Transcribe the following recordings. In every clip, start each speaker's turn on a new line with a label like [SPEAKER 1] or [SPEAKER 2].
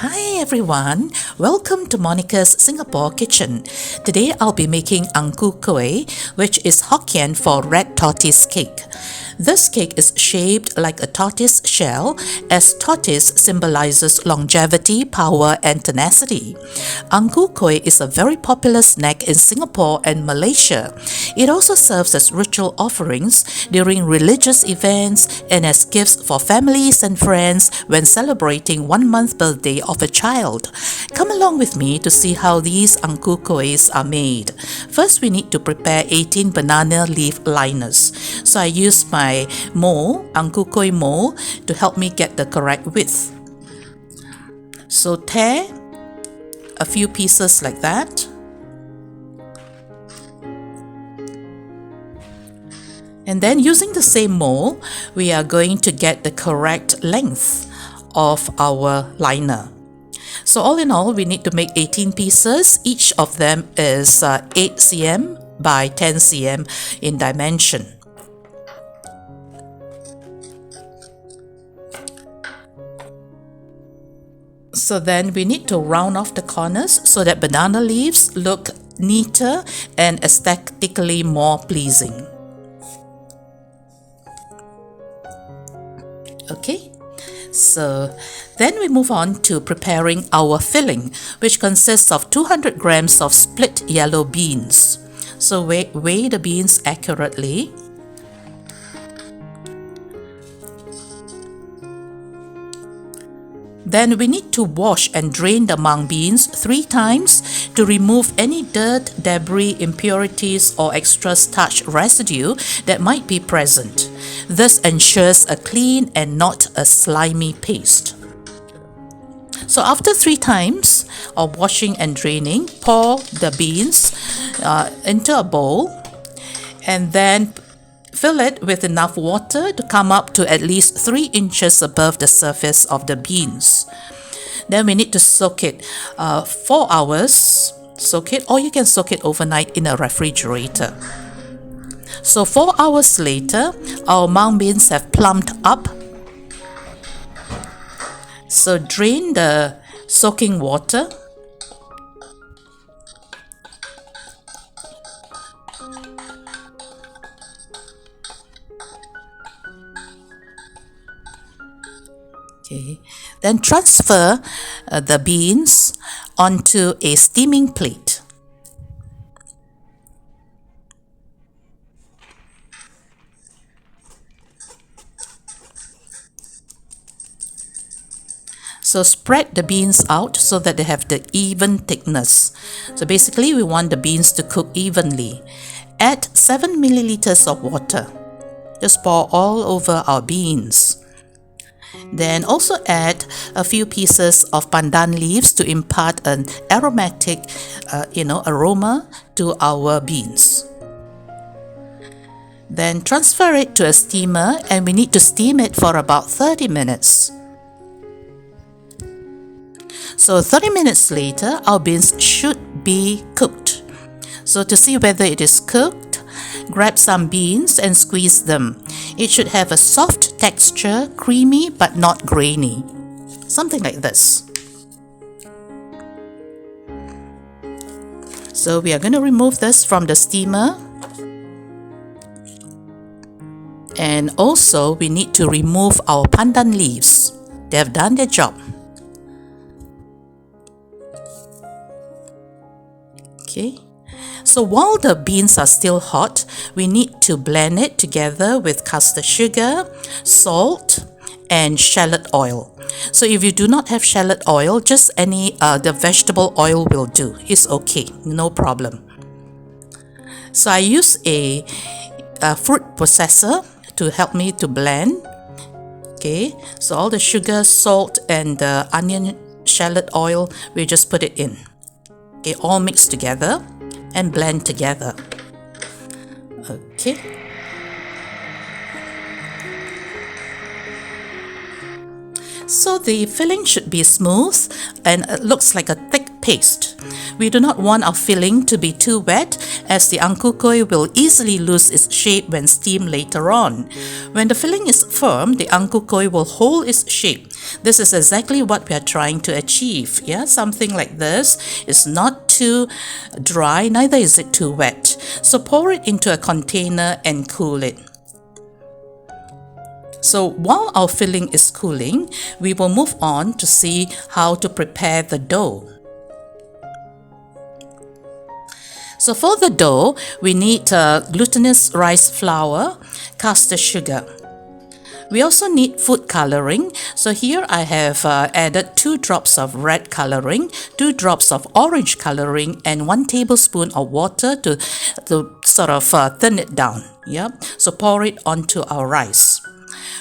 [SPEAKER 1] Hi everyone, welcome to Monica's Singapore kitchen. Today I'll be making Ang Ku Kueh, which is Hokkien for Red Tortoise Cake. This cake is shaped like a tortoise shell, as tortoise symbolizes longevity, power and tenacity. Ang Ku Kueh is a very popular snack in Singapore and Malaysia. It also serves as ritual offerings during religious events and as gifts for families and friends when celebrating 1 month birthday of a child. Come along with me to see how these Ang Ku Kuehs are made. First, we need to prepare 18 banana leaf liners. So I use my mold, Ang Ku Kueh mold, to help me get the correct width. So tear a few pieces like that. And then using the same mold, we are going to get the correct length of our liner. So all in all, we need to make 18 pieces. Each of them is 8 cm by 10 cm in dimension. So then we need to round off the corners so that banana leaves look neater and aesthetically more pleasing. Okay, so then we move on to preparing our filling, which consists of 200 grams of split yellow beans. So weigh the beans accurately. Then we need to wash and drain the mung beans 3 times to remove any dirt, debris, impurities or extra starch residue that might be present. This ensures a clean and not a slimy paste. So after 3 times of washing and draining, pour the beans into a bowl and then fill it with enough water to come up to at least 3 inches above the surface of the beans. Then we need to soak it 4 hours. Soak it, or you can soak it overnight in a refrigerator. So 4 hours later, our mung beans have plumped up. So drain the soaking water. Okay. Then transfer the beans onto a steaming plate. So spread the beans out so that they have the even thickness. So basically we want the beans to cook evenly. Add 7 milliliters of water. Just pour all over our beans. Then also add a few pieces of pandan leaves to impart an aromatic aroma to our beans. Then transfer it to a steamer and we need to steam it for about 30 minutes. So 30 minutes later, our beans should be cooked. So to see whether it is cooked, grab some beans and squeeze them. It should have a soft texture, creamy but not grainy. Something like this. So we are going to remove this from the steamer. And also we need to remove our pandan leaves. They have done their job. Okay. So while the beans are still hot, we need to blend it together with custard sugar, salt, and shallot oil. So if you do not have shallot oil, just any the vegetable oil will do. It's okay, no problem. So I use a fruit processor to help me to blend. Okay, so all the sugar, salt, and the onion shallot oil, we just put it in. Okay, all mixed together and blend together. Okay. So the filling should be smooth and it looks like a thick paste. We do not want our filling to be too wet, as the Ang Ku Kueh will easily lose its shape when steamed later on. When the filling is firm, the Ang Ku Kueh will hold its shape. This is exactly what we are trying to achieve. Yeah, something like this. It's not too dry, neither is it too wet. So pour it into a container and cool it. So while our filling is cooling, we will move on to see how to prepare the dough. So for the dough, we need glutinous rice flour, caster sugar. We also need food coloring. So here I have added 2 drops of red coloring, 2 drops of orange coloring, and 1 tablespoon of water to sort of thin it down. Yep. So pour it onto our rice.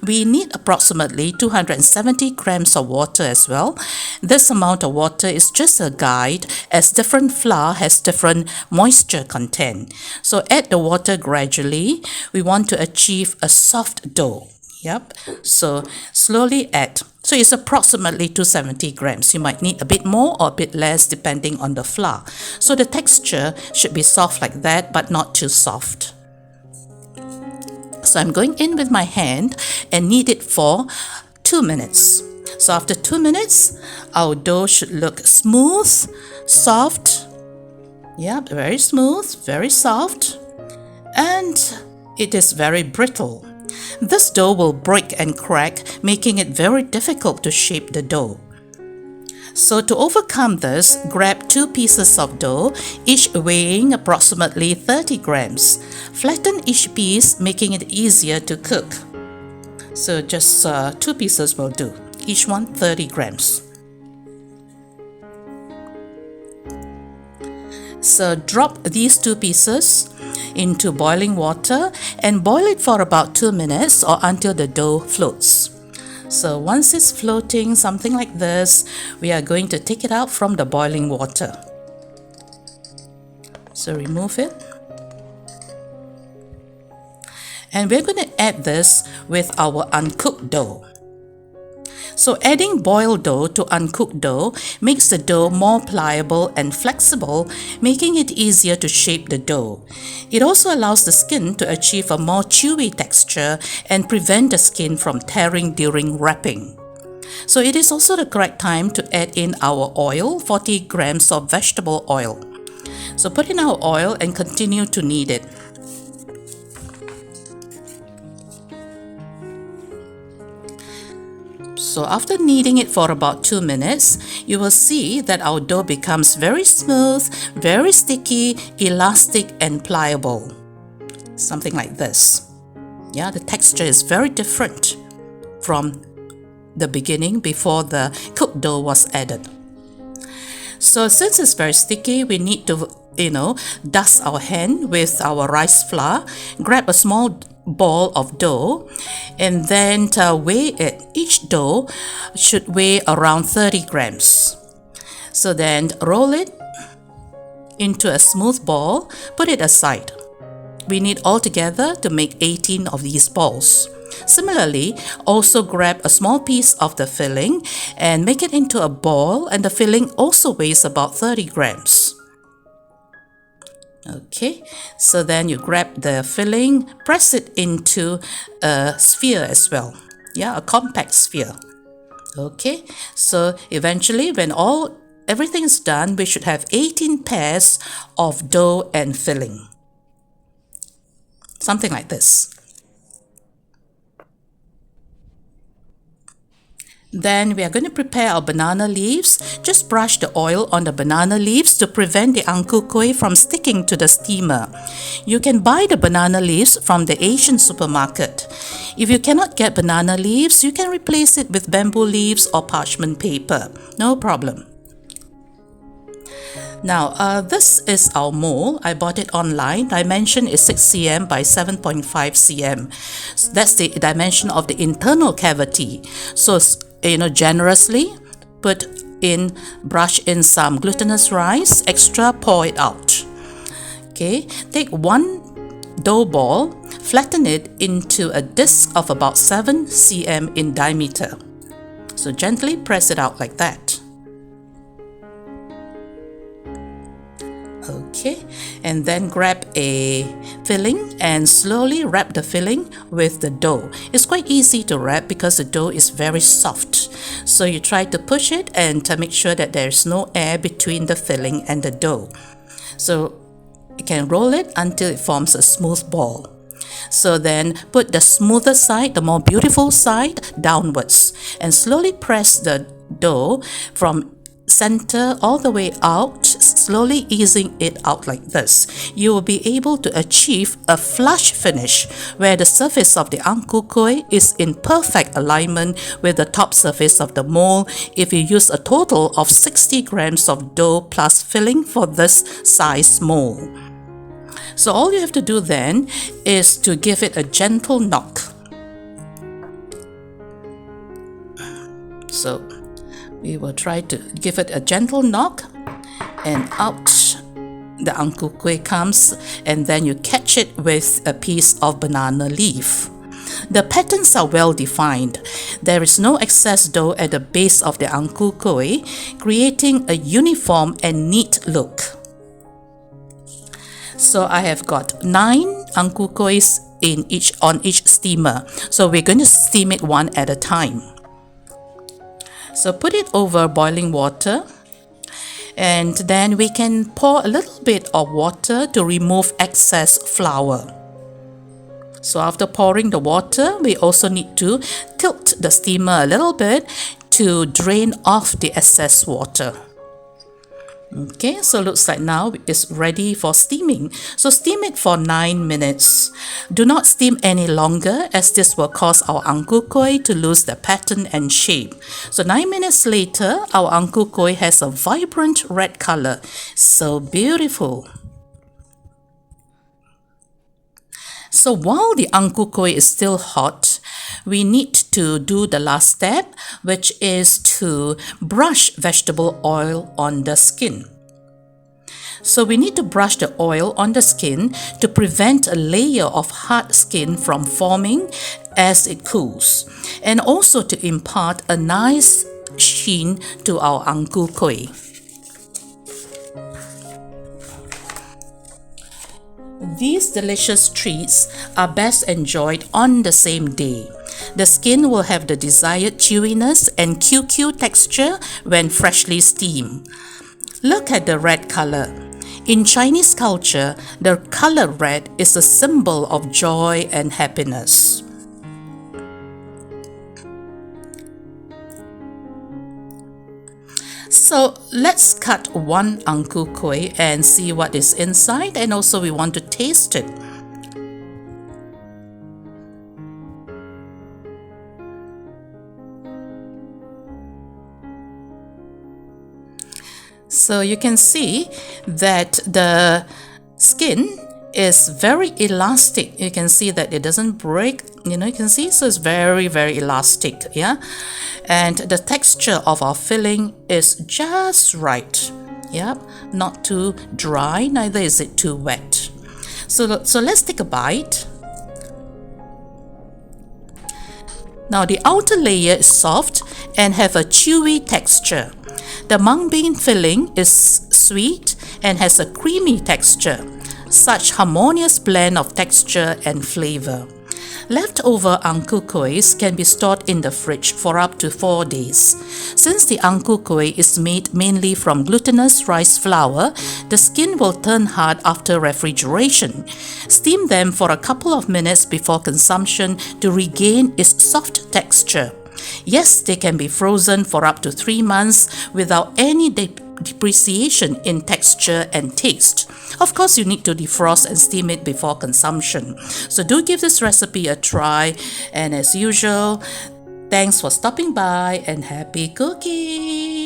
[SPEAKER 1] We need approximately 270 grams of water as well. This amount of water is just a guide, as different flour has different moisture content. So add the water gradually. We want to achieve a soft dough. Yep. So slowly add. So it's approximately 270 grams. You might need a bit more or a bit less depending on the flour. So the texture should be soft like that, but not too soft. So I'm going in with my hand and knead it for 2 minutes. So after 2 minutes, our dough should look smooth, soft. Yeah, very smooth, very soft. And it is very brittle. This dough will break and crack, making it very difficult to shape the dough. So to overcome this, grab 2 pieces of dough, each weighing approximately 30 grams. Flatten each piece, making it easier to cook. So just 2 pieces will do, each one 30 grams. So drop these 2 pieces into boiling water and boil it for about 2 minutes or until the dough floats. So once it's floating, something like this, we are going to take it out from the boiling water. So remove it. And we're going to add this with our uncooked dough. So adding boiled dough to uncooked dough makes the dough more pliable and flexible, making it easier to shape the dough. It also allows the skin to achieve a more chewy texture and prevent the skin from tearing during wrapping. So it is also the correct time to add in our oil, 40 grams of vegetable oil. So put in our oil and continue to knead it. So after kneading it for about 2 minutes, you will see that our dough becomes very smooth, very sticky, elastic and pliable. Something like this. Yeah, the texture is very different from the beginning before the cooked dough was added. So since it's very sticky, we need to, dust our hand with our rice flour. Grab a small ball of dough and then weigh it. Each dough should weigh around 30 grams. So then roll it into a smooth ball, put it aside. We need altogether to make 18 of these balls. Similarly, also grab a small piece of the filling and make it into a ball, and the filling also weighs about 30 grams. Okay, so then you grab the filling, press it into a sphere as well. Yeah, a compact sphere. Okay, so eventually when everything is done, we should have 18 pairs of dough and filling. Something like this. Then we are going to prepare our banana leaves. Just brush the oil on the banana leaves to prevent the Ang Ku Kueh from sticking to the steamer. You can buy the banana leaves from the Asian supermarket. If you cannot get banana leaves, you can replace it with bamboo leaves or parchment paper. No problem. Now, this is our mold. I bought it online. Dimension is 6 cm by 7.5 cm. That's the dimension of the internal cavity. So, generously brush in some glutinous rice, extra pour it out. Okay, take 1 dough ball, flatten it into a disc of about 7 cm in diameter. So gently press it out like that. and then grab a filling and slowly wrap the filling with the dough. It's quite easy to wrap because the dough is very soft. So you try to push it and to make sure that there's no air between the filling and the dough. So you can roll it until it forms a smooth ball. So then put the smoother side, the more beautiful side, downwards and slowly press the dough from center all the way out, slowly easing it out like this. You will be able to achieve a flush finish where the surface of the Ang Ku Kueh is in perfect alignment with the top surface of the mold if you use a total of 60 grams of dough plus filling for this size mold. So all you have to do then is to give it a gentle knock. So we will try to give it a gentle knock and out the Ang Ku Kueh comes, and then you catch it with a piece of banana leaf. The patterns are well defined. There is no excess dough at the base of the Ang Ku Kueh, creating a uniform and neat look. So I have got 9 Ang Ku Kuehs on each steamer. So we're going to steam it one at a time. So put it over boiling water, and then we can pour a little bit of water to remove excess flour. So after pouring the water, we also need to tilt the steamer a little bit to drain off the excess water. Okay, so looks like now it's ready for steaming. So steam it for 9 minutes. Do not steam any longer as this will cause our Ang Ku Kueh to lose the pattern and shape. So 9 minutes later, our Ang Ku Kueh has a vibrant red color. So beautiful. So while the Ang Ku Kueh is still hot, we need to do the last step, which is to brush vegetable oil on the skin. So we need to brush the oil on the skin to prevent a layer of hard skin from forming as it cools, and also to impart a nice sheen to our Ang Ku Kueh. These delicious treats are best enjoyed on the same day. The skin will have the desired chewiness and QQ texture when freshly steamed. Look at the red color. In Chinese culture, the color red is a symbol of joy and happiness. So let's cut one Ang Ku Kueh and see what is inside, and also we want to taste it. So you can see that the skin is very elastic. You can see that it doesn't break, you can see, so it's very, very elastic, yeah. And the texture of our filling is just right, yeah, not too dry, neither is it too wet. So let's take a bite. Now the outer layer is soft and have a chewy texture. The mung bean filling is sweet and has a creamy texture. Such harmonious blend of texture and flavor. Leftover Ang Ku Kuehs can be stored in the fridge for up to 4 days. Since the Ang Ku Kueh is made mainly from glutinous rice flour, the skin will turn hard after refrigeration. Steam them for a couple of minutes before consumption to regain its soft texture. Yes, they can be frozen for up to 3 months without any depreciation in texture and taste. Of course, you need to defrost and steam it before consumption. So do give this recipe a try, and as usual, thanks for stopping by and happy cooking!